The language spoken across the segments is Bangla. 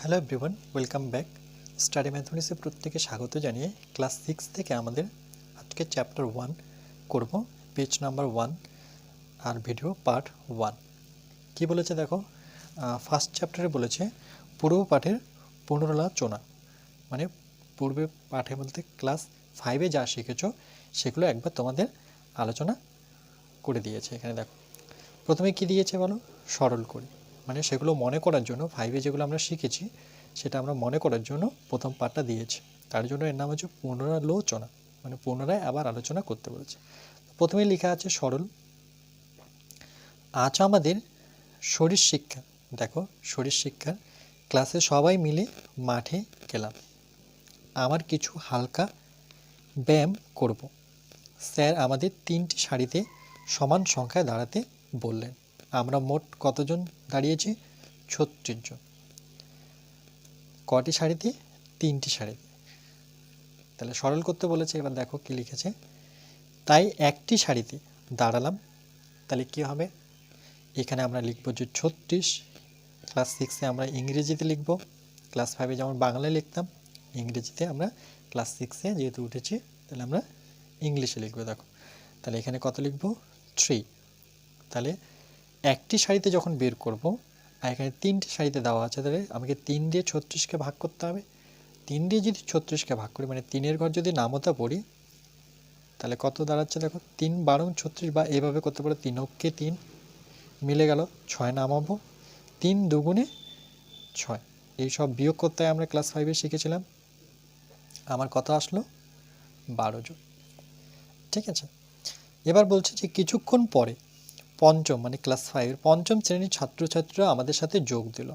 Hello everyone, welcome back. Study ম্যাথমেটিক্সে প্রত্যেকে স্বাগত জানিয়ে ক্লাস 6 থেকে আমাদের আজকে চ্যাপ্টার 1 করব, পেজ নাম্বার 1 আর ভিডিও পার্ট 1। কি বলেছে দেখো, ফার্স্ট চ্যাপ্টারে বলেছে পূর্ব পাঠের পুনরালোচনা, মানে পূর্বে পাঠে বলতে ক্লাস 5-এ যা শিখেছো সেগুলো একবার তোমাদের আলোচনা করে দিয়েছে। এখানে দেখো প্রথমে কি দিয়েছে বলো, সরল করি, মানে সেগুলো মনে করার জন্য 5-এ যেগুলো আমরা শিখেছি সেটা আমরা মনে করার জন্য প্রথম পার্টটা দিয়েছে। তার জন্য এর নাম হচ্ছে পুনরালোচনা, মানে পুনরায় আবার আলোচনা করতে বলেছে। প্রথমে লেখা আছে সরল। আজ আমাদের শরীর শিক্ষা, দেখো শরীর শিক্ষার ক্লাসে সবাই মিলে মাঠে গেলাম। আমার কিছু হালকা ব্যায়াম করব। স্যার আমাদের 3টি সারিতে সমান সংখ্যায় দাঁড়াতে বললেন। আমরা মোট কতজন দাঁড়িয়েছি? 36 জন। কটি সারিতে? 3টি সারিতে। তাহলে সরল করতে বলেছে। এবার দেখো কি লিখেছে, তাই একটি সারিতে দাঁড়ালাম। তাহলে কি হবে, এখানে আমরা লিখব যে 36। ক্লাস 6-এ আমরা ইংরেজিতে লিখব, ক্লাস 5-এ যেমন বাংলায় লিখতাম, ইংরেজিতে আমরা ক্লাস 6-এ যেহেতু উঠেছি তাহলে আমরা ইংলিশে লিখব। দেখো তাহলে এখানে কত লিখব? 3। তাহলে একটি সারিতে যখন বের করব, আর এখানে 3টি সারিতে দেওয়া আছে, তাহলে আমাকে 3 দিয়ে 36কে ভাগ করতে হবে। 3 দিয়ে যদি 36কে ভাগ করি, মানে 3-এর ঘর যদি নামতা পড়ি, তাহলে কত দাঁড়াচ্ছে দেখো, 3 12 36, বা এভাবে করতে পারো 3 অক্ষে 3 মিলে গেল, 6 নামাবো, 3 দুগুণে 6। এই সব বিয়োগ করতে আমরা ক্লাস 5-এ শিখেছিলাম। আমার কত আসলো? 12 জন। ঠিক আছে, এবার বলছে যে কিছুক্ষণ পরে পঞ্চম, মানে ক্লাস 5-এর পঞ্চম শ্রেণীর ছাত্রছাত্রীরা আমাদের সাথে যোগ দিল।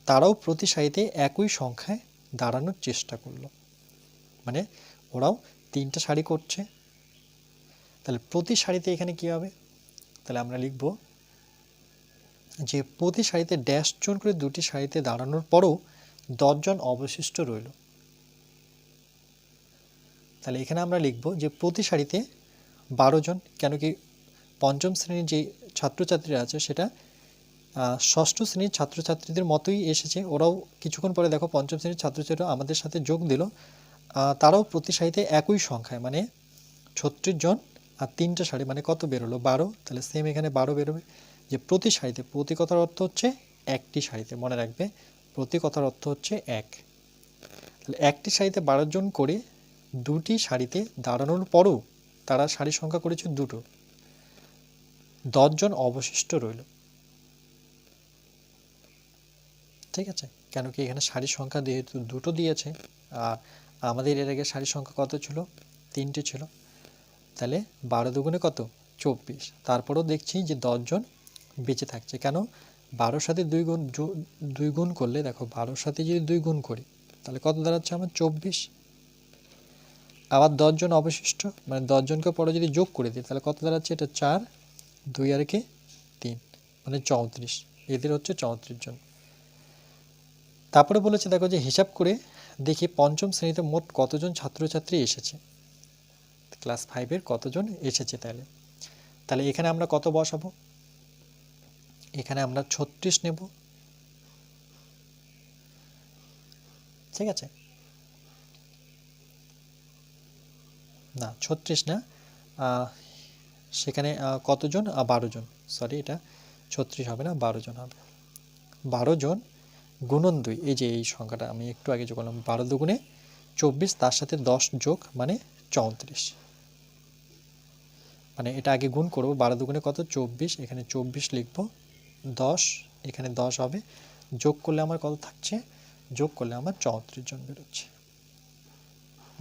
তারাও প্রতি সারিতে একই সংখ্যায় দাঁড়ানোর চেষ্টা করলো, মানে ওরাও 3টা সারি করছে। তাহলে প্রতি সারিতে এখানে কি হবে, তাহলে আমরা লিখব যে প্রতি সারিতে ড্যাশ জন করে 2টি সারিতে দাঁড়ানোর পরও 10 জন অবশিষ্ট রইল। তাহলে এখানে আমরা লিখব যে প্রতি সারিতে 12 জন, কেন কি পঞ্চম শ্রেণীর যে ছাত্রছাত্রীরা আছে সেটা ষষ্ঠ শ্রেণীর ছাত্রছাত্রীদের মতোই এসেছে। ওরাও কিছুক্ষণ পরে দেখো পঞ্চম শ্রেণীর ছাত্রছাত্রীরা আমাদের সাথে যোগ দিল। তারাও প্রতি সারিতে একই সংখ্যায়, মানে 36 জন, আর 3টা সারি মানে কত বেরোলো? 12। তাহলে সেম এখানে 12 বেরোবে। যে প্রতি সারিতে, প্রতি কথার অর্থ হচ্ছে একটি সারিতে, মনে রাখবে প্রতি কথার অর্থ হচ্ছে এক। তাহলে একটি সারিতে 12 জন করে 2টি সারিতে দাঁড়ানোর পরও তারা সারি সংখ্যা করেছে 2টো, 10 জন অবশিষ্ট রইল। ঠিক আছে, কেন কি এখানে সারির সংখ্যা যেহেতু 2টো দিয়েছে, আর আমাদের এর আগে সারির সংখ্যা কত ছিল? 3টে ছিল। তাহলে 12 দুগুণে কত? 24। তারপরেও দেখছি যে 10 জন বেঁচে থাকছে। কেন? 12-র সাথে 2 গুণ করলে, দেখো 12-র সাথে যদি 2 গুণ করি তাহলে কত দাঁড়াচ্ছে আমার? 24। আবার 10 জন অবশিষ্ট, মানে 10 জনকে পরে যদি যোগ করে দিই তাহলে কত দাঁড়াচ্ছে? এটা 4, 2 আর 3, মানে 34। এদের হচ্ছে 34 জন। তারপরে বলেছে দেখো যে হিসাব করে দেখি পঞ্চম শ্রেণীতে মোট কতজন ছাত্রছাত্রী এসেছে, ক্লাস 5-এর কতজন এসেছে। তাহলে এখানে আমরা কত বসাবো? এখানে আমরা 36 নেব। ঠিক আছে, না 36 না, সেখানে কতজন? 12 জন। সরি, এটা 36 হবে না, 12 জন হবে। 12 জন গুণন 2, এই যে এই সংখ্যাটা আমি একটু আগে যে বললাম, 12 দুগুণে 24, তার সাথে 10 যোগ মানে 34। মানে এটা আগে গুণ করবো, 12 দুগুণে কত? 24, এখানে 24 লিখবো, 10 এখানে 10 হবে, যোগ করলে আমার কত থাকছে? যোগ করলে আমার 34 জন বেরোচ্ছে।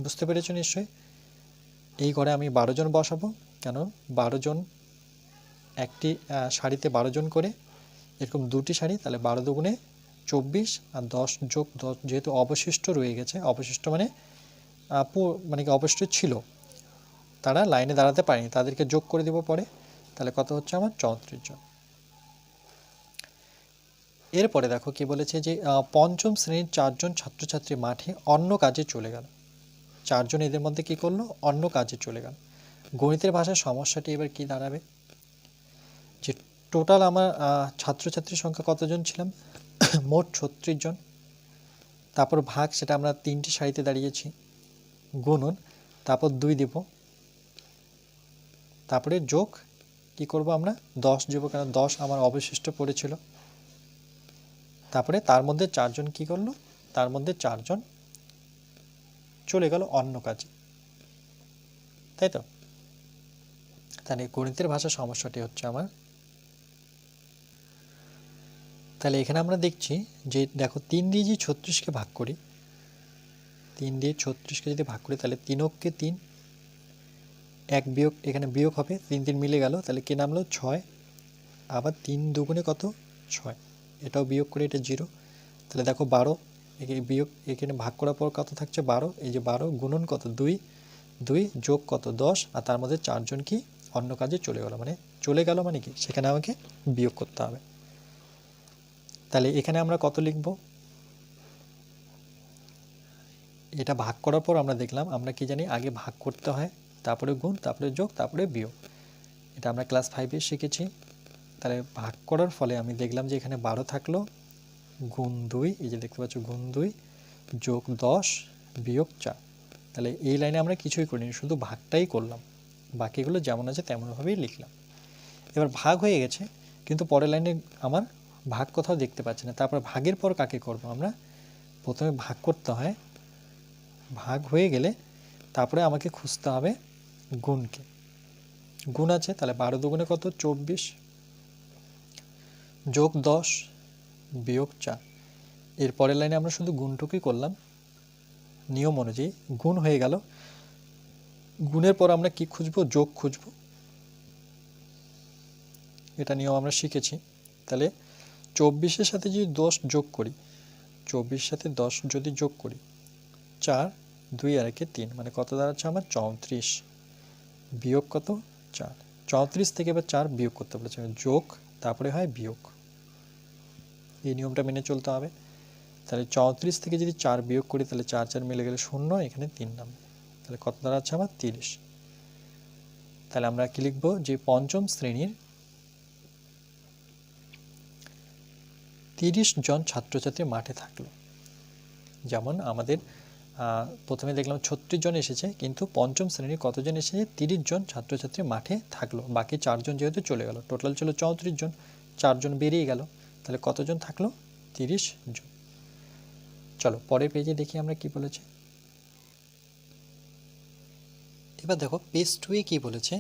বুঝতে পেরেছো নিশ্চয়ই? এই ঘরে আমি 12 জন বসাবো, কেন 12 জন একটি সারিতে 12 জন করে, এরকম 2টি সারি, তাহলে 12 দুগুণে 24 আর 10 যোগ 10, যেহেতু অবশিষ্ট রয়ে গেছে, অবশিষ্ট মানে মানে কি অবশিষ্ট ছিল, তারা লাইনে দাঁড়াতে পারেনি, তাদেরকে যোগ করে দেব পরে। তাহলে কত হচ্ছে আমার? 34 জন। এরপরে দেখো কি বলেছে যে পঞ্চম শ্রেণীর 4 জন ছাত্রছাত্রী মাঠে অন্য কাজে চলে গেল। 4 জন এদের মধ্যে কি করলো? অন্য কাজে চলে গেল। গণিতের ভাষায় সমস্যাটি এবার কি দাঁড়াবে, যে টোটাল আমার ছাত্রছাত্রীর সংখ্যা কতজন ছিলাম? মোট 36 জন। তারপর ভাগ, সেটা আমরা 3টি সারিতে দাঁড়িয়েছি, গুণন, তারপর 2 দেব, তারপরে যোগ কি করব আমরা 10 দেব, কারণ 10 আমার অবশিষ্ট পড়েছিল। তারপরে তার মধ্যে 4 জন কি করলো, তার মধ্যে 4 জন চলে গেল অন্য কাজে, তাই তো। তাহলে গণিতের ভাষা সমস্যাটি হচ্ছে আমার। তাহলে এখানে আমরা দেখছি যে দেখো 3 দিয়ে যে 36কে ভাগ করি, 3 দিয়ে 36কে যদি ভাগ করি তাহলে 3 অক্ষে 3, 1 বিয়োগ, এখানে বিয়োগ হবে, 3 3 মিলে গেল, তাহলে কি নামলো 6। আবার 3 দুগুণে কত 6, এটাও বিয়োগ করে, এটা 0। তাহলে দেখো 12, এখানে বিয়োগ, এখানে ভাগ করার পর কত থাকছে 12, এই যে 12 গুণন কত 2, 2 যোগ কত 10, আর তার মধ্যে 4 জন কি অন্য কাজে চলে গেল, মানে চলে গেল মানে কি সেখানে আমাকে বিয়োগ করতে হবে। তাহলে এখানে আমরা কত লিখব, এটা ভাগ করার পর আমরা দেখলাম, আমরা কি জানি আগে ভাগ করতে হয়, তারপরে গুণ, তারপরে যোগ, তারপরে বিয়োগ, এটা আমরা ক্লাস 5-এ শিখেছি। তাহলে ভাগ করার ফলে আমি দেখলাম যে এখানে 12 থাকলো, গুণ 2, এই যে দেখতে পাচ্ছ গুণ 2 যোগ 10 বিয়োগ 4। তাহলে এই লাইনে আমরা কিছুই করিনি, শুধু ভাগটাই করলাম, বাকিগুলো যেমন আছে তেমনভাবেই লিখলাম। এবার ভাগ হয়ে গেছে, কিন্তু পরের লাইনে আমার ভাগ কোথাও দেখতে পাচ্ছি না। তারপর ভাগের পর কাকে করব আমরা, প্রথমে ভাগ করতে হয়, ভাগ হয়ে গেলে তারপরে আমাকে খুঁজতে হবে গুণকে। গুণ আছে, তাহলে 12 দুগুণে কত 24 যোগ 10 বিয়োগ 4। এর পরের লাইনে আমরা শুধু গুণটুকুই করলাম নিয়ম অনুযায়ী, গুণ হয়ে গেল। গুণের পর আমরা কি খুঁজবো, যোগ খুঁজবো, এটা নিয়ম আমরা শিখেছি। তাহলে 24-এর সাথে যদি 10 যোগ করি, 24 সাথে 10 যদি যোগ করি, 4 2 আর 1 3, মানে কত দাঁড়াচ্ছে আমার 34 বিয়োগ কত 4। 34 থেকে এবার 4 বিয়োগ করতে বলেছে, যোগ তারপরে হয় বিয়োগ, এই নিয়মটা মেনে চলতে হবে। তাহলে 34 থেকে যদি 4 বিয়োগ করি তাহলে 4 4 মিলে গেলে 0, এখানে 3 নামবে, তাহলে কত দাঁড়াচ্ছে আমার 30। তাহলে আমরা কি লিখব, যে পঞ্চম শ্রেণীর 30 জন ছাত্রছাত্রী মাঠে থাকলো। যেমন আমাদের প্রথমে দেখলাম 36 জন এসেছে, কিন্তু পঞ্চম শ্রেণীর কতজন এসেছে, 30 জন ছাত্রছাত্রী মাঠে থাকলো, বাকি 4 জন যেহেতু চলে গেল, টোটাল ছিল 34 জন, 4 জন বেরিয়ে গেল, তাহলে কতজন থাকলো 30 জন। চলো পরের পেজে দেখি আমরা কি বলেছে। এবার দেখো পেজ 2-এ কি বলেছে,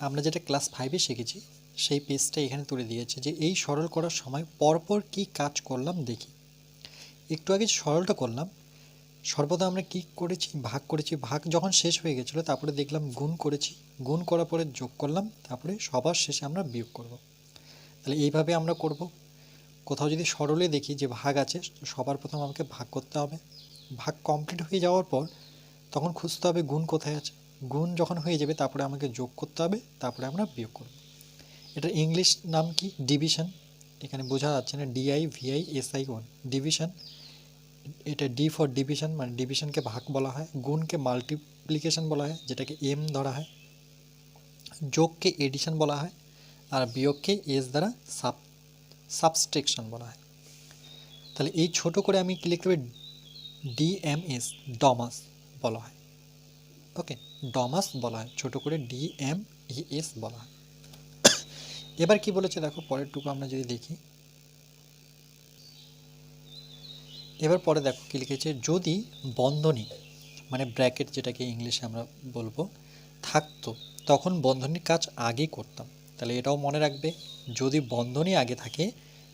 আমরা যেটা ক্লাস 5-এ শিখেছি সেই পেজটা এখানে তুলে দিয়েছে, যে এই সরল করার সময় পরপর কি কাজ করলাম দেখি। একটু আগে সরলটা করলাম, সর্বদা আমরা কি করেছি, ভাগ করেছি, ভাগ যখন শেষ হয়ে গেছিলো তারপরে দেখলাম গুণ করেছি, গুণ করার পরে যোগ করলাম, তারপরে সবার শেষে আমরা বিয়োগ করব। তাহলে এইভাবে আমরা করব। কোথাও যদি সরলে দেখি যে ভাগ আছে, সবার প্রথম আমাকে ভাগ করতে হবে, ভাগ কমপ্লিট হয়ে যাওয়ার পর তখন খুঁজতে হবে গুণ কোথায় আছে, গুণ যখন হয়ে যাবে তারপরে আমাকে যোগ করতে হবে, তারপরে আমরা বিয়োগ করব। এটার ইংলিশ নাম কি, ডিভিশন, এখানে বোঝা যাচ্ছে না, DIVISION, ডিভিশন। এটা ডি ফর ডিভিশন, মানে ডিভিশনকে ভাগ বলা হয়, গুণকে মাল্টিপ্লিকেশন বলা হয় যেটাকে এম ধরা হয়, যোগকে এডিশন বলা হয়, আর বিয়োগকে এস দ্বারা সাবস্ট্রাকশন বলা হয়। তাহলে এই ছোট করে আমি কি লিখতে পারি, DMS, ডমাস বলা হয়, ওকে, ডমাস বলা হয়, ছোট করে DMES বলা হয়। এবার কি বলেছে দেখো পরের টুকু আমরা যদি দেখি, এবার পরে দেখো কি লিখেছে, যদি বন্ধনী মানে ব্র্যাকেট যেটাকে ইংলিশে আমরা বলবো থাকতো তখন বন্ধনীর কাজ আগে করতাম। তাহলে এটাও মনে রাখবে, যদি বন্ধনী আগে থাকে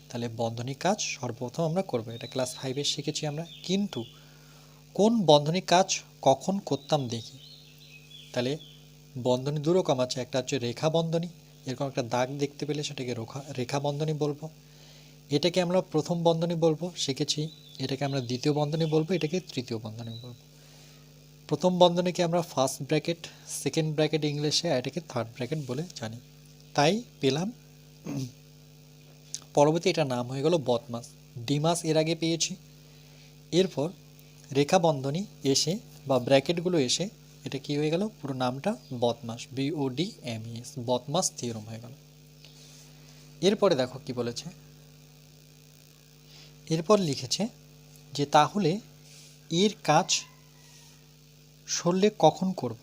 তাহলে বন্ধনীর কাজ সর্বপ্রথম আমরা করব, এটা ক্লাস 5-এ শিখেছি আমরা। কিন্তু কোন বন্ধনীর কাজ কখন করতাম দেখি। তাহলে বন্ধনী দু রকম আছে, একটা হচ্ছে রেখা বন্ধনী, এরকম একটা দাগ দেখতে পেলে সেটাকে রেখা বন্ধনী বলবো, এটাকে আমরা প্রথম বন্ধনী বলবো, শিখেছি। এটাকে আমরা দ্বিতীয় বন্ধনী বলবো, এটাকে তৃতীয় বন্ধনী বলবো। প্রথম বন্ধনীকে আমরা ফার্স্ট ব্র্যাকেট, সেকেন্ড ব্র্যাকেট ইংলিশে, আর এটাকে থার্ড ব্র্যাকেট বলে জানি। তাই পেলাম পরবর্তী এটা নাম হয়ে গেল বদমাস, ডিমাস এর আগে পেয়েছি। এরপর রেখা বন্ধনী এসে বা ব্র্যাকেটগুলো এসে এটা কি হয়ে গেল, পুরো নামটা বদমাস, BODMAS, বদমাস থিওরেম হয়ে গেল। এরপরে দেখো কি বলেছে, এরপর লিখেছে যে তাহলে এর কাজ সরলে কখন করব,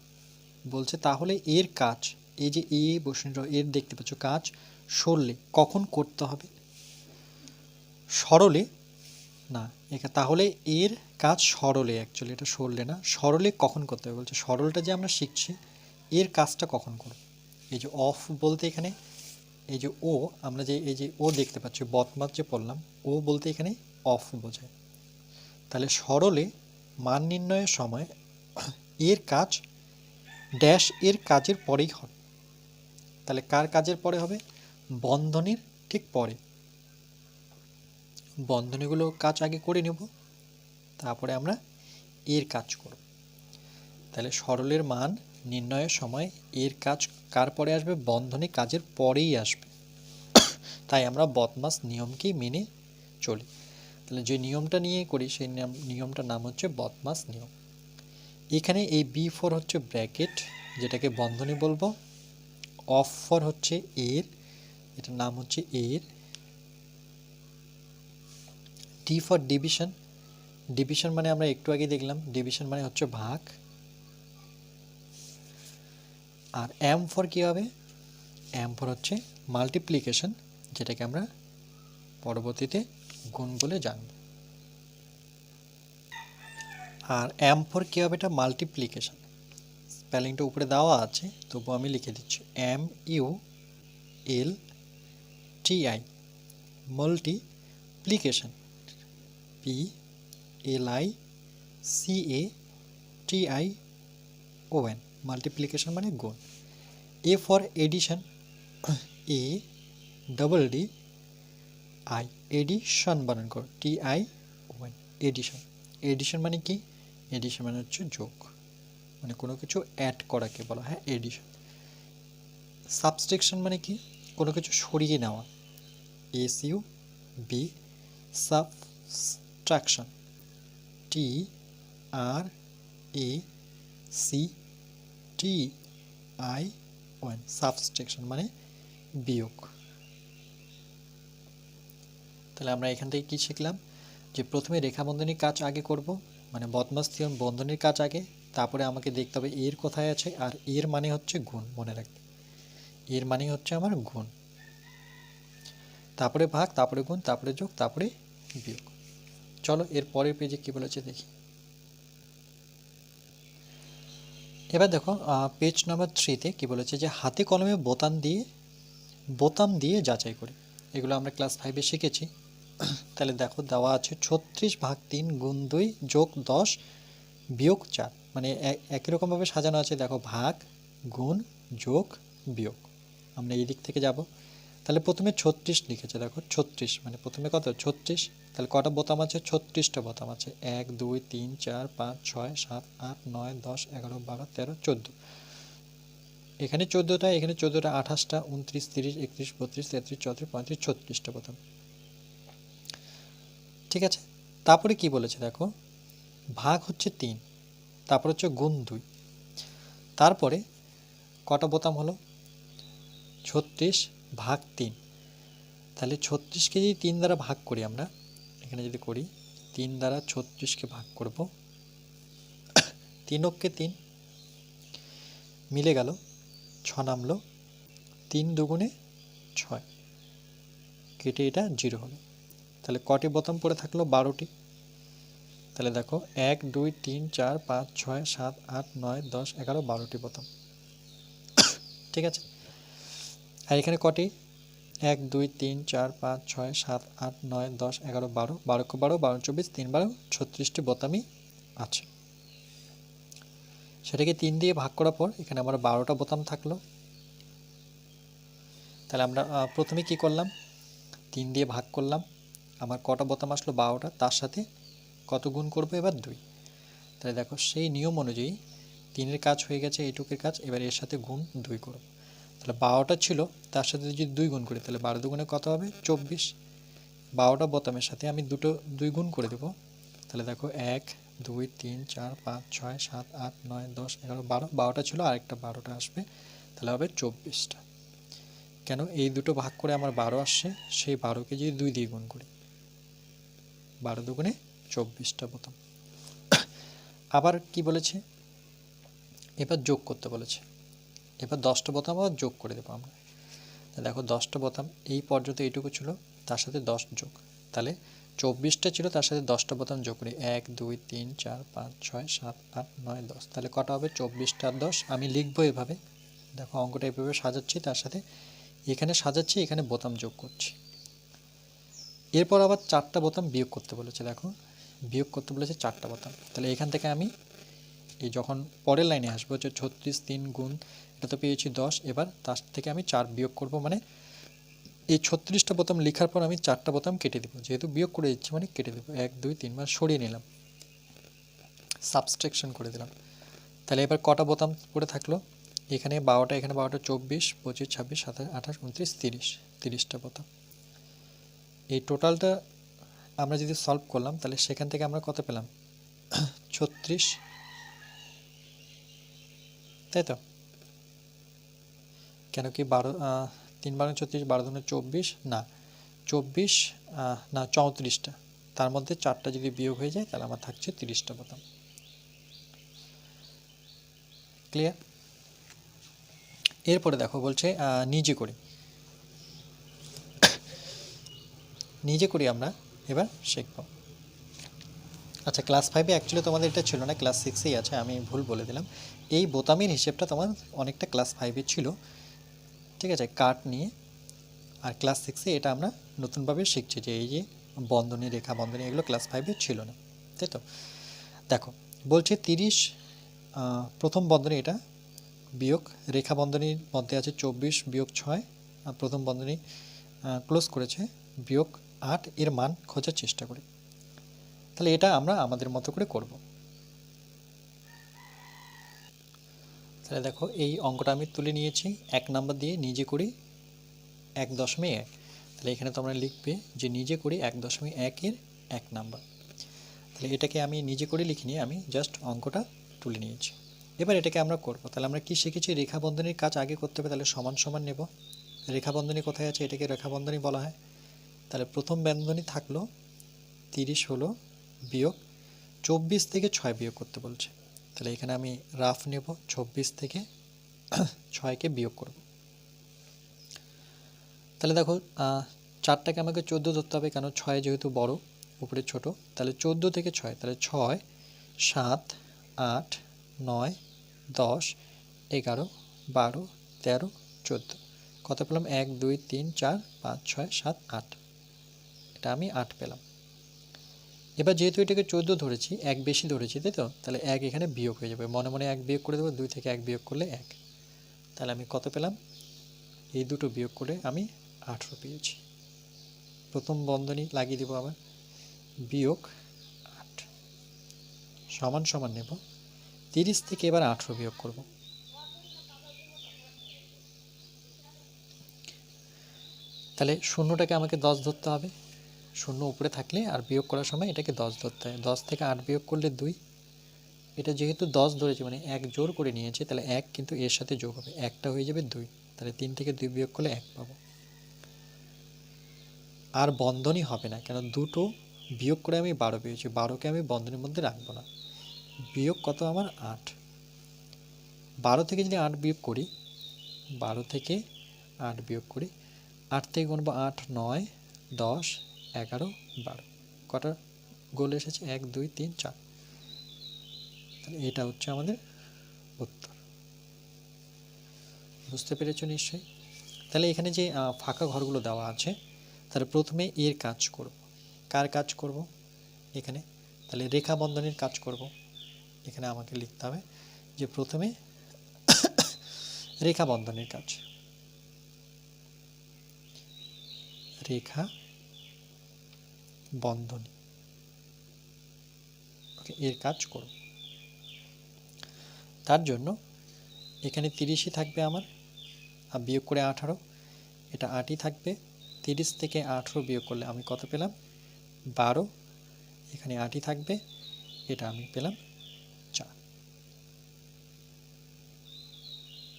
বলছে তাহলে এর কাজ, এই যে এ বসে এর দেখতে পাচ্ছ কাজ সরলে কখন করতে হবে, সরলে না, এখানে তাহলে এর কাজ সরলে, অ্যাকচুয়ালি এটা সরলে না, সরলে কখন করতে হবে বলছে, সরলটা যে আমরা শিখছি এর কাজটা কখন করব। এই যে অফ বলতে এখানে এই যে ও, আমরা যে এই যে ও দেখতে পাচ্ছি বদমাস যে পড়লাম, ও বলতে এখানে অফ বোঝায়। তাহলে সরলে মান নির্ণয়ের সময় এর কাজ ড্যাশ এর কাজের পরেই হবে। তাহলে কার কাজের পরে হবে, বন্ধনীর ঠিক পরে, বন্ধনীগুলো কাজ আগে করে নেব, তারপরে আমরা এর কাজ করব। তাহলে সরলের মান নির্ণয়ের সময় এর কাজ কার পরে আসবে, বন্ধনী কাজের পরেই আসবে। তাই আমরা বদমাস নিয়মকেই মেনে চলি। তাহলে যে নিয়মটা নিয়ে করি সেই নিয়মটার নাম হচ্ছে বদমাস নিয়ম। এখানে এই B4 হচ্ছে ব্র্যাকেট, যেটাকে বন্ধনী বলবো, অফ ফর হচ্ছে এর, এটার নাম হচ্ছে এর, ডি ফর ডিভিশন, ডিভিশন মানে আমরা একটু আগে দেখলাম ডিভিশন মানে হচ্ছে ভাগ, আর এম ফর কী হবে, এম ফর হচ্ছে মাল্টিপ্লিকেশন, যেটাকে আমরা পরবর্তীতে গুণ বলে জানব। আর এম ফর কী হবে, এটা মাল্টিপ্লিকেশন, স্পেলিংটা উপরে দেওয়া আছে তবু আমি লিখে দিচ্ছি, MULTI মাল্টিপ্লিকেশন, PLICATION, মাল্টিপ্লিকেশন মানে গুণ। A for addition, ADDI, addition বানান কর, TION, এডিশন। এডিশন মানে কি, এডিশন মানে হচ্ছে যোগ, মানে কোনো কিছু অ্যাড করাকে বলা হয় এডিশন। সাবস্ট্রাকশন মানে কি, কোনো কিছু সরিয়ে নেওয়া, SUB, সাবস্ট্রাকশন, TRACTION, সাবস্ট্রাকশন মানে বিয়োগ। তাহলে আমরা এখান থেকে কি শিখলাম, যে প্রথমে রেখা বন্ধনীর কাজ আগে করব, মানে বদমাস নিয়ম বন্ধনীর কাজ আগে, তারপরে আমাকে দেখতে হবে এর কোথায় আছে, আর এর মানে হচ্ছে গুণ, মনে রাখবে এর মানে হচ্ছে আমার গুণ, তারপরে ভাগ, তারপরে গুণ, তারপরে যোগ, তারপরে বিয়োগ। চলো এর পরের পেজে কি বলেছে দেখি। এবার দেখো পেজ নাম্বার 3-তে কি বলেছে, যে হাতে কলমে বোতাম দিয়ে যাচাই করে, এগুলো আমরা ক্লাস 5-এ শিখেছি। তাহলে দেখো দেওয়া আছে 36/3 গুণ 2 যোগ 10 বিয়োগ 4, মানে একই রকমভাবে সাজানো আছে, দেখো ভাগ, গুণ, যোগ, বিয়োগ। আমরা এই দিক থেকে যাব। তাহলে প্রথমে 36 লিখেছে, দেখো 36 মানে প্রথমে কত 36, তাহলে কটা বোতাম আছে, 36টা বোতাম আছে, 1 2 3 4 5 6 7 8 9 10 11 12 13 14, এখানে 14টা, এখানে 14টা, 28টা, 29 30 31 32 33 34 35 36টা বোতাম। ঠিক আছে, তারপরে কি বলেছে দেখো, ভাগ হচ্ছে 3, তারপর হচ্ছে গুণ 2, তারপরে কটা বোতাম হলো 36 ভাগ 3, তাহলে 36কে যদি 3 দ্বারা ভাগ করি, আমরা এখানে যদি করি 3 দ্বারা 36কে ভাগ করব, 3 অক্ষে 3 মিলে গেল, 6 নামলো, 3 দুগুণে 6, কেটে এটা 0 হলো। তাহলে কটি বোতাম পড়ে থাকলো, 12টি। তাহলে দেখো 1 2 3 4 5 6 7 8 9 10 11 12টি বোতাম। ঠিক আছে, আর এখানে কটি, 1 2 3 4 5 6 7 8 9 10 11 12, 12 12 12 24 3 12 36টি বোতামই আছে। সেটাকে 3 দিয়ে ভাগ করার পর এখানে আমার 12টা বোতাম থাকলো। তাহলে আমরা প্রথমে কি করলাম, 3 দিয়ে ভাগ করলাম, আমার কটা বোতাম আসলো 12টা, তার সাথে কত গুণ করবো এবার 2। তাহলে দেখো সেই নিয়ম অনুযায়ী 3-এর কাজ হয়ে গেছে, এইটুকের কাজ, এবার এর সাথে গুণ 2 করব। তাহলে 12টা ছিল, তার সাথে যদি 2 গুণ করি তাহলে 12 দুগুণে কত হবে 24, 12টা বোতামের সাথে আমি 2 গুণ করে দেব। তাহলে দেখো 1 2 3 4 5 6 7 8 9 10 11 12, 12টা ছিল, আরেকটা 12টা আসবে, তাহলে হবে 24টা। কেন, এই দুটো ভাগ করে আমার 12 আসছে, সেই 12কে যদি 2 দিয়ে গুণ করি, 12 দুগুণে 24টা বোতাম। আবার কি বলেছে, এবার যোগ করতে বলেছে, এবার 10টা বোতাম আবার যোগ করে দেবো আমরা। দেখো 10টা বোতাম এই পর্যন্ত এইটুকু ছিল, তার সাথে 10 যোগ, তাহলে 24টা ছিল, তার সাথে 10টা বোতাম যোগ করি, 1 2 3 4 5 6 7 8 9 10, তাহলে কটা হবে 24টা আর 10। আমি লিখবো এভাবে, দেখো অঙ্কটা এভাবে সাজাচ্ছি, তার সাথে এখানে সাজাচ্ছি, এখানে বোতাম যোগ করছি। এরপর আবার 4টা বোতাম বিয়োগ করতে বলেছে, দেখো বিয়োগ করতে বলেছে 4টা বোতাম, তাহলে এখান থেকে আমি এই যখন পরের লাইনে আসবো হচ্ছে 36 3 গুণ, এটা তো পেয়েছি 10, এবার তার থেকে আমি 4 বিয়োগ করব, মানে এই 36টা বোতাম লেখার পর আমি 4টা বোতাম কেটে দেবো, যেহেতু বিয়োগ করে দিচ্ছি মানে কেটে দেবো, 1 2 3 বার সরিয়ে নিলাম, সাবস্ট্রাকশন করে দিলাম। তাহলে এবার কটা বোতাম পড়ে থাকলো, এখানে 12টা, এখানে 12টা, 24 25 26 27 28 29 30, 30টা বোতাম। এই টোটালটা আমরা যদি সলভ করলাম, তাহলে সেখান থেকে আমরা কত পেলাম 36, তাই তো, কেন কি 12 3 12 36, 12 দুগুণে 24, না 24 না 34টা, তার মধ্যে 4টা যদি বিয়োগ হয়ে যায় তাহলে আমার থাকছে 30টা বোতাম। ক্লিয়ার? এরপরে দেখো বলছে নিজে করি, নিজে করি আমরা এবার শিখব। আচ্ছা, ক্লাস 5-এ অ্যাকচুয়ালি তোমাদের এটা ছিল না, ক্লাস 6-এই আছে, আমি ভুল বলে দিলাম। এই বোতামের হিসেবটা তোমার অনেকটা ক্লাস 5-এ ছিল, ঠিক আছে, কাট নিয়ে। আর ক্লাস 6-এ এটা আমরা নতুনভাবে শিখছি, যে এই যে বন্ধনী, রেখা বন্ধনী, এগুলো ক্লাস 5-এ ছিল না, তাই তো। দেখো বলছে 30, প্রথম বন্ধনী এটা বিয়োগ, রেখা বন্ধনীর মধ্যে আছে 24 বিয়োগ 6, প্রথম বন্ধনী ক্লোজ করেছে, বিয়োগ 8, এর মান খোঁজার চেষ্টা করি। তাহলে এটা আমরা আমাদের মতো করে করব। তাহলে দেখো এই অঙ্কটা আমি তুলে নিয়েছি, 1 নাম্বার দিয়ে নিজে করি 1.1, তাহলে এখানে তোমরা লিখবে যে নিজে করি 1.1-এর 1 নাম্বার। তাহলে এটাকে আমি নিজে করে লিখিনি, আমি জাস্ট অঙ্কটা তুলে নিয়েছি। এবার এটাকে আমরা করব। তাহলে আমরা কি শিখেছি, রেখা বন্ধনীর কাজ আগে করতে হবে, তাহলে সমান সমান নেব। রেখা বন্ধনী কোথায় আছে, এটাকে রেখা বন্ধনী বলা হয়। তাহলে প্রথম বন্ধনী থাকলো 30 হলো, বিয়োগ 24 থেকে 6 বিয়োগ করতে বলছে, তাহলে এখানে আমি রাফ নেব, 24 থেকে 6কে বিয়োগ করব। তাহলে দেখো 4টাকে আমাকে 14 ধরতে হবে, কেন 6 যেহেতু বড়, উপরে ছোট, তাহলে 14 থেকে 6, তাহলে 6 7 8 9 10 11 12 13 14, কত পেলাম 1 2 3 4 5 6 7 8, এটা আমি 8 পেলাম। এবার যেহেতু এটাকে 14 ধরেছি, 1 বেশি ধরেছি, তাই তো, তাহলে 1 এখানে বিয়োগ হয়ে যাবে, মনে মনে 1 বিয়োগ করে দেবো, 2 থেকে 1 বিয়োগ করলে 1, তাহলে আমি কত পেলাম, এই দুটো বিয়োগ করে আমি 18 পেয়েছি। প্রথম বন্ধনী লাগিয়ে দেবো আবার, বিয়োগ 8 সমান সমান নেব, 30 থেকে এবার 18 বিয়োগ করব। তাহলে শূন্যটাকে আমাকে 10 ধরতে হবে, শূন্য উপরে থাকলে আর বিয়োগ করার সময় এটাকে 10 ধরতে হয়, 10 থেকে 8 বিয়োগ করলে 2, এটা যেহেতু 10 ধরেছি মানে 1 জোর করে নিয়েছে, তাহলে 1 কিন্তু এর সাথে যোগ হবে, একটা হয়ে যাবে 2, তাহলে 3 থেকে 2 বিয়োগ করলে 1 পাবো। আর বন্ধনী হবে না, কেন দুটো বিয়োগ করে আমি 12 পেয়েছি, 12কে আমি বন্ধনীর মধ্যে রাখবো না। বিয়োগ কত আমার 8, 12 থেকে যদি 8 বিয়োগ করি, 12 থেকে 8 বিয়োগ করি, 8 থেকে গুনবো 8 9 10 11 12, কটা গোল এসেছে 1 2 3 4, তাহলে এটা হচ্ছে আমাদের উত্তর। বুঝতে পেরেছো নিশ্চয়ই? তাহলে এখানে যে ফাঁকা ঘরগুলো দেওয়া আছে, তাহলে প্রথমে এর কাজ করব। কার কাজ করব এখানে, তাহলে রেখা বন্ধনীর কাজ করব। এখানে আমাকে লিখতে হবে যে প্রথমে রেখা বন্ধনীর কাজ, রেখা বন্ধনী, ওকে, এর কাজ করব। তার জন্য এখানে 30ই থাকবে আমার, আর বিয়োগ করে 18, এটা 8ই থাকবে, 30 থেকে 18 বিয়োগ করলে আমি কত পেলাম 12, এখানে 8ই থাকবে, এটা আমি পেলাম 4।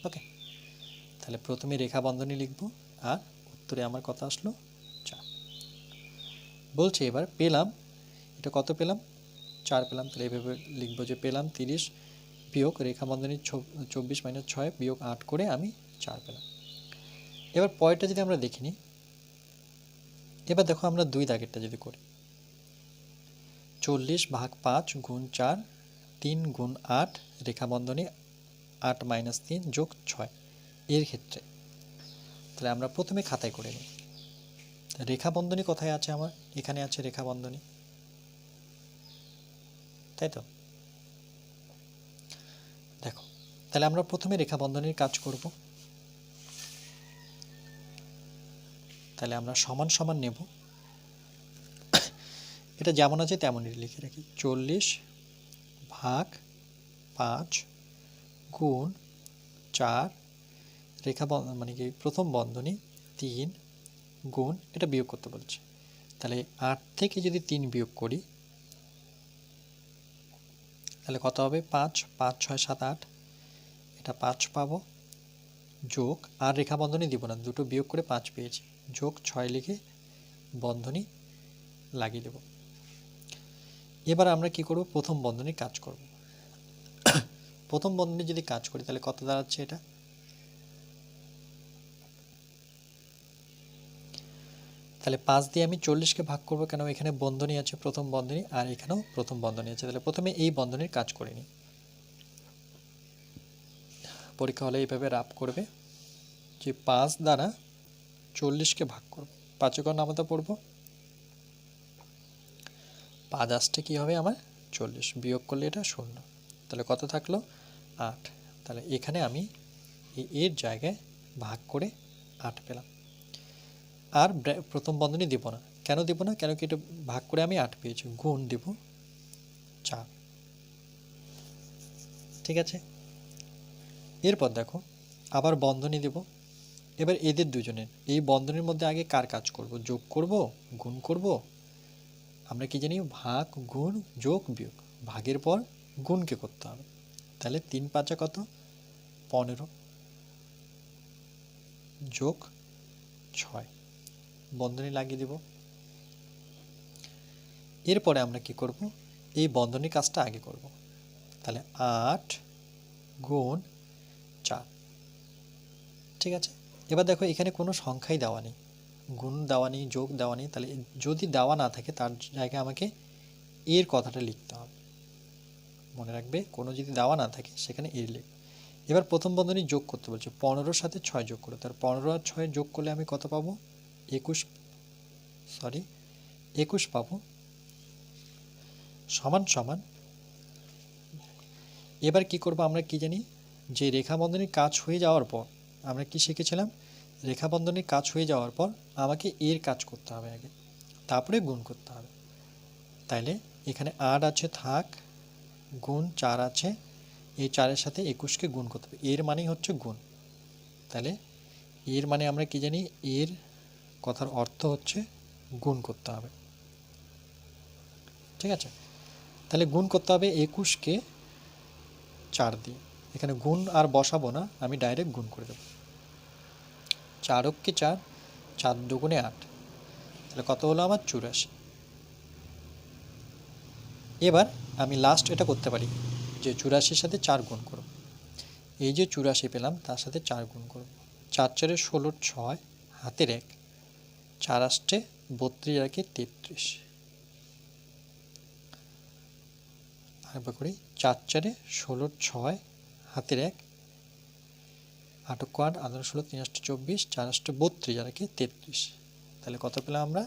ওকে, তাহলে প্রথমে রেখা বন্ধনী লিখব, আর উত্তরে আমার কত আসলো 4। বলছে এবার পেলাম এটা কত পেলাম, 4 পেলাম। তাহলে এইভাবে লিখবো যে পেলাম 30 বিয়োগ রেখা বন্ধনী 24 মাইনাস 6 বিয়োগ 8 করে আমি 4 পেলাম। এবার পরেরটা যদি আমরা দেখি নিই, এবার দেখো আমরা 2 দাগেরটা যদি করি, 40 ভাগ 5 গুণ 4 3 গুণ 8 রেখা বন্ধনী 8 মাইনাস 3 যোগ 6 এর ক্ষেত্রে তাহলে আমরা প্রথমে খাতায় করে নিই। রেখা বন্ধনী কোথায় আছে আমার, এখানে আছে রেখা বন্ধনী, তাই তো। দেখো তাহলে আমরা প্রথমে রেখা বন্ধনীর কাজ করব। তাহলে আমরা সমান সমান নেব, এটা যেমন আছে তেমনই লিখে রাখি। 40 ভাগ 5 গুণ 4 রেখা মানে কি প্রথম বন্ধনী 3 গুণ, এটা বিয়োগ করতে বলছে, তাহলে 8 থেকে যদি 3 বিয়োগ করি তাহলে কত হবে, 5 5 6 7 8, এটা 5 পাবো, যোগ আর রেখা বন্ধনী দিব না, দুটো বিয়োগ করে 5 পেয়েছি, যোগ 6 লিখে বন্ধনী লাগিয়ে দেব। এবার আমরা কি করব, প্রথম বন্ধনীর কাজ করব। প্রথম বন্ধনী যদি কাজ করি তাহলে কত দাঁড়াচ্ছে, এটা তাহলে 5 দিয়ে আমি 40কে ভাগ করব, কেন এখানে বন্ধনী আছে প্রথম বন্ধনী আর এখানেও প্রথম বন্ধনী আছে। তাহলে প্রথমে এই বন্ধনীর কাজ করে নিই, পরীক্ষা হলে এইভাবে রাব করবে যে 5 দ্বারা 40কে ভাগ করব, 5 এর নামতা পড়ব, 5 আসতে কি হবে আমার 40, বিয়োগ করলে এটা 0, তাহলে কত থাকলো 8। তাহলে এখানে আমি এর জায়গায় ভাগ করে 8 পেলাম। আর প্রথম বন্ধনী দিব না, কেন দিব না, কেন কি এটা ভাগ করে আমি 8 পেয়েছি, গুণ দিব 4, ঠিক আছে। এরপর দেখো আবার বন্ধনী দেব। এবার এদের দুজনের এই বন্ধনীর মধ্যে আগে কার কাজ করব, যোগ করব গুণ করব, আমরা কি জানি ভাগ গুণ যোগ বিয়োগ, ভাগের পর গুণকে করতে হবে। তাহলে 3 5 কত 15 যোগ 6, বন্ধনী লাগিয়ে দিব। এরপরে আমরা কি করব, এই বন্ধনীর কাজটা আগে করব। তাহলে 8 গুণ 4, ঠিক আছে। এবার দেখো এখানে কোনো সংখ্যাই দেওয়া নেই, গুণ দেওয়া নেই, যোগ দেওয়া নেই, তাহলে যদি দেওয়া না থাকে তার জায়গায় আমাকে এর কথাটা লিখতে হবে। মনে রাখবে কোনো যদি দেওয়া না থাকে সেখানে এর লিখবে। এবার প্রথম বন্ধনী যোগ করতে বলছে, 15 সাথে 6 যোগ করো, তার 15 আর 6 যোগ করলে আমি কত পাবো, 21 পাবো, সমান সমান। এবার কি করব, আমরা কি জানি যে রেখা বন্ধনীর কাজ হয়ে যাওয়ার পর আমরা কি শিখেছিলাম, রেখা বন্ধনীর কাজ হয়ে যাওয়ার পর আমাকে এর কাজ করতে হবে আগে, তারপরে গুণ করতে হবে। তাইলে এখানে 8 আছে থাক, গুণ 4 আছে, এই 4-এর সাথে 21কে গুণ করতে হবে, এর মানেই হচ্ছে গুণ। তাহলে এর মানে আমরা কি জানি, এর কথার অর্থ হচ্ছে গুণ করতে হবে, ঠিক আছে। তাহলে গুণ করতে হবে 21কে 4 দিয়ে, এখানে গুণ আর বসাবো না, আমি ডাইরেক্ট গুণ করে দেব। 4 × 4, 4 × 2 = 8, তাহলে কত হলো আমার 84। এবার আমি লাস্ট এটা করতে পারি যে 84-র সাথে 4 গুণ করব, এই যে 84 পেলাম তার সাথে 4 গুণ করব, 4 4 16 6 হাতের 1, 4 8 32 আর 33, আরেকবার করি, 4 4 16 6 হাতের 1, 8 8 18 16 3 8 24, 4 8 32 আর 33, তাহলে কত পেলাম আমরা,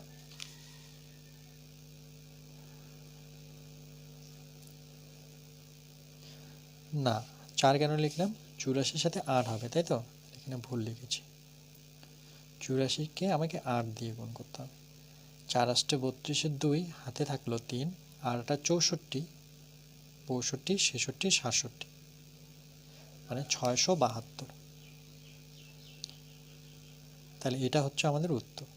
না 4 কেন লিখলাম, 84-র সাথে 8 হবে, তাই তো, এখানে ভুল লিখেছি, 84-কে আমাকে 8 দিয়ে গুণ করতে হবে, 4 8 32 2 হাতে থাকলো 3 আর 8 64 65 66 67, মানে 672, তাহলে এটা হচ্ছে আমাদের উত্তর।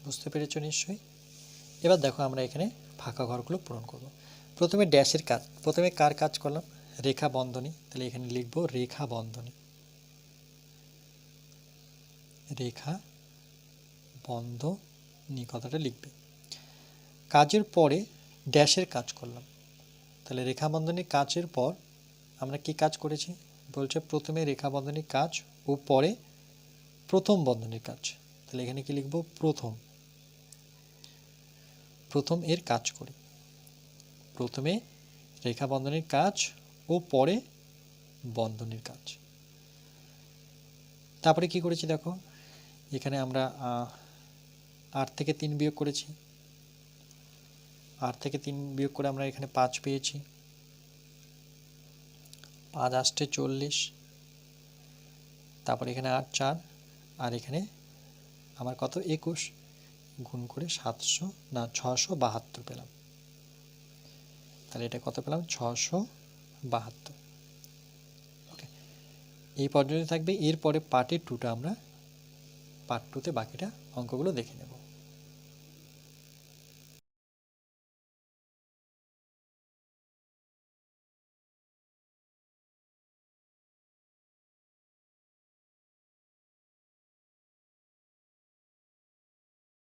বুঝতে পেরেছো নিশ্চয়ই। এবার দেখো আমরা এখানে ফাঁকা ঘরগুলো পূরণ করব। প্রথমে ড্যাশের কাজ, প্রথমে কার কাজ করলাম, রেখা বন্ধনী, তাহলে এখানে লিখব রেখা বন্ধনী, রেখা বন্ধনী কথাটা লিখবে। কাজের পরে ড্যাশের কাজ করলাম, তাহলে রেখা বন্ধনীর কাজের পর আমরা কি কাজ করেছি, বলছে প্রথমে রেখা বন্ধনীর কাজ ও পরে প্রথম বন্ধনীর কাজ, তাহলে এখানে কি লিখব, প্রথম, প্রথম এর কাজ করি, প্রথমে রেখা বন্ধনীর কাজ ও পরে বন্ধনীর কাজ। তারপরে কি করেছি দেখো, এখানে আমরা 8 থেকে 3 বিয়োগ করেছি, 8 থেকে 3 বিয়োগ করে আমরা এখানে 5 পেয়েছি, 5 8 40, তারপরে এখানে 8 4, আর এখানে আমার কত 21, গুণ করে 672 পেলাম, তাহলে এটা কত পেলাম, 672। ওকে, এই পর্যন্ত থাকবে। এরপরে পার্টের 2টা আমরা পার্ট 2তে বাকিটা অঙ্কগুলো দেখে নেব।